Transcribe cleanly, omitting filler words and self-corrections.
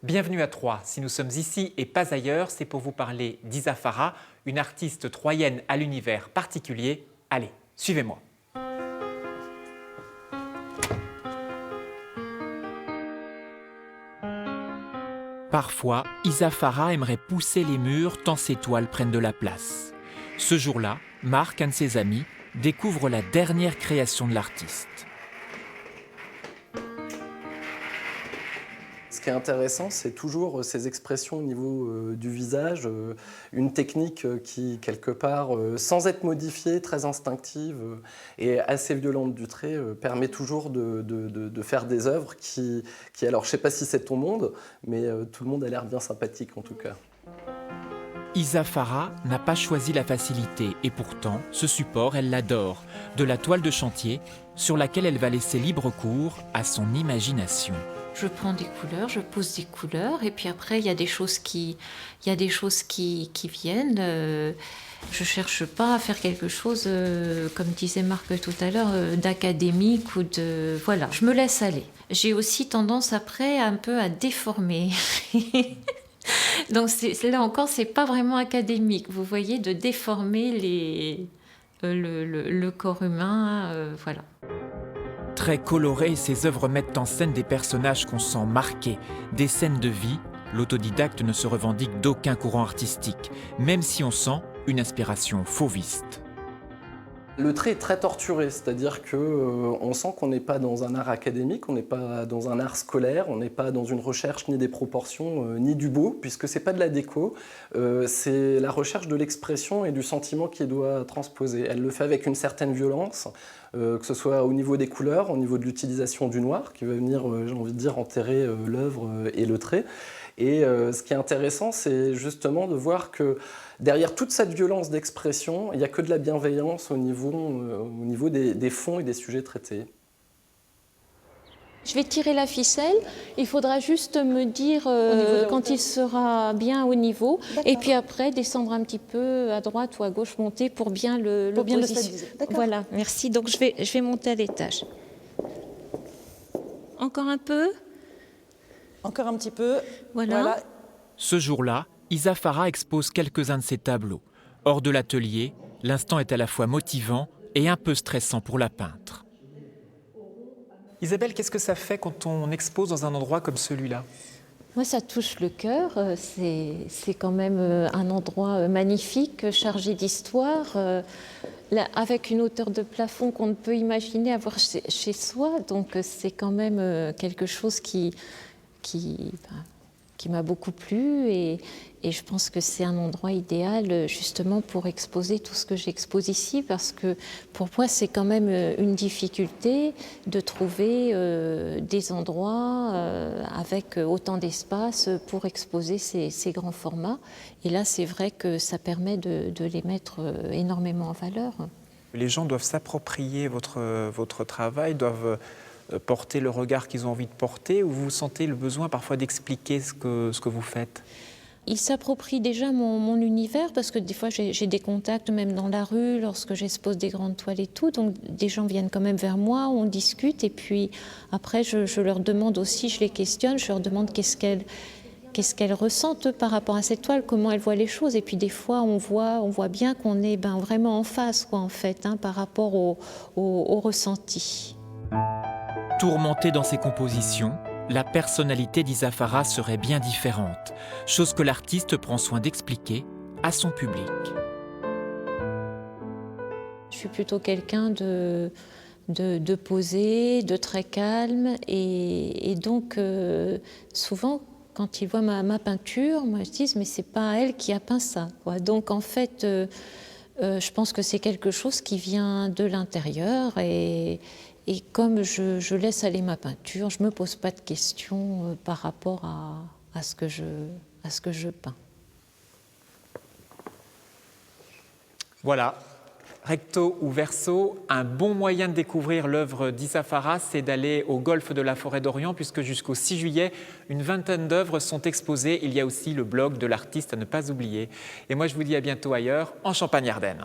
Bienvenue à Troyes. Si nous sommes ici et pas ailleurs, c'est pour vous parler d'Isa Farah, une artiste troyenne à l'univers particulier. Allez, suivez-moi. Parfois, Isa Farah aimerait pousser les murs tant ses toiles prennent de la place. Ce jour-là, Marc, un de ses amis, découvre la dernière création de l'artiste. Ce qui est intéressant, c'est toujours ces expressions au niveau du visage, une technique qui, quelque part, sans être modifiée, très instinctive et assez violente du trait, permet toujours de faire des œuvres qui, alors je ne sais pas si c'est ton monde, mais tout le monde a l'air bien sympathique en tout cas. Isa Farah n'a pas choisi la facilité et pourtant, ce support, elle l'adore. De la toile de chantier sur laquelle elle va laisser libre cours à son imagination. Je prends des couleurs, je pose des couleurs et puis après il y a des choses qui viennent. Je cherche pas à faire quelque chose, comme disait Marc tout à l'heure, d'académique ou de... Voilà, je me laisse aller. J'ai aussi tendance après un peu à déformer. Donc là encore, c'est pas vraiment académique. Vous voyez, de déformer le corps humain, voilà. Très colorées, ces œuvres mettent en scène des personnages qu'on sent marqués, des scènes de vie. L'autodidacte ne se revendique d'aucun courant artistique, même si on sent une inspiration fauviste. Le trait est très torturé, c'est-à-dire qu'on sent qu'on n'est pas dans un art académique, on n'est pas dans un art scolaire, on n'est pas dans une recherche ni des proportions, ni du beau, puisque c'est pas de la déco, c'est la recherche de l'expression et du sentiment qui doit transposer. Elle le fait avec une certaine violence, que ce soit au niveau des couleurs, au niveau de l'utilisation du noir, qui va venir, j'ai envie de dire, enterrer l'œuvre et le trait. Et ce qui est intéressant, c'est justement de voir que derrière toute cette violence d'expression, il n'y a que de la bienveillance au niveau des fonds et des sujets traités. Je vais tirer la ficelle, il faudra juste me dire quand il sera bien au niveau, et puis après descendre un petit peu à droite ou à gauche, monter pour bien le positionner. Voilà, merci. Donc je vais monter à l'étage. Encore un peu. Encore un petit peu. Voilà. Ce jour-là, Isa Farah expose quelques-uns de ses tableaux. Hors de l'atelier, l'instant est à la fois motivant et un peu stressant pour la peintre. Isabelle, qu'est-ce que ça fait quand on expose dans un endroit comme celui-là ? Moi, ça touche le cœur. C'est quand même un endroit magnifique, chargé d'histoire, avec une hauteur de plafond qu'on ne peut imaginer avoir chez soi. Donc, c'est quand même quelque chose qui m'a beaucoup plu et je pense que c'est un endroit idéal justement pour exposer tout ce que j'expose ici, parce que pour moi c'est quand même une difficulté de trouver des endroits avec autant d'espace pour exposer ces grands formats, et là c'est vrai que ça permet de les mettre énormément en valeur. Les gens doivent s'approprier votre travail, doivent porter le regard qu'ils ont envie de porter, ou vous sentez le besoin parfois d'expliquer ce que vous faites ? Ils s'approprient déjà mon univers, parce que des fois j'ai des contacts même dans la rue lorsque j'expose des grandes toiles et tout, donc des gens viennent quand même vers moi, on discute, et puis après je leur demande aussi, je les questionne, je leur demande qu'est-ce qu'elles ressentent par rapport à cette toile, comment elles voient les choses, et puis des fois on voit bien qu'on est vraiment en face quoi, en fait, par rapport au ressenti. Tourmentée dans ses compositions, la personnalité d'Isa Farah serait bien différente, chose que l'artiste prend soin d'expliquer à son public. Je suis plutôt quelqu'un de posé, de très calme, et donc souvent quand ils voient ma peinture, moi je dis mais c'est pas elle qui a peint ça, quoi. Donc en fait je pense que c'est quelque chose qui vient de l'intérieur, et comme je laisse aller ma peinture, je ne me pose pas de questions par rapport à ce que je peins. Voilà, recto ou verso, un bon moyen de découvrir l'œuvre d'Isa Farah, c'est d'aller au golfe de la Forêt d'Orient, puisque jusqu'au 6 juillet, une vingtaine d'œuvres sont exposées. Il y a aussi le blog de l'artiste à ne pas oublier. Et moi, je vous dis à bientôt ailleurs, en Champagne-Ardenne.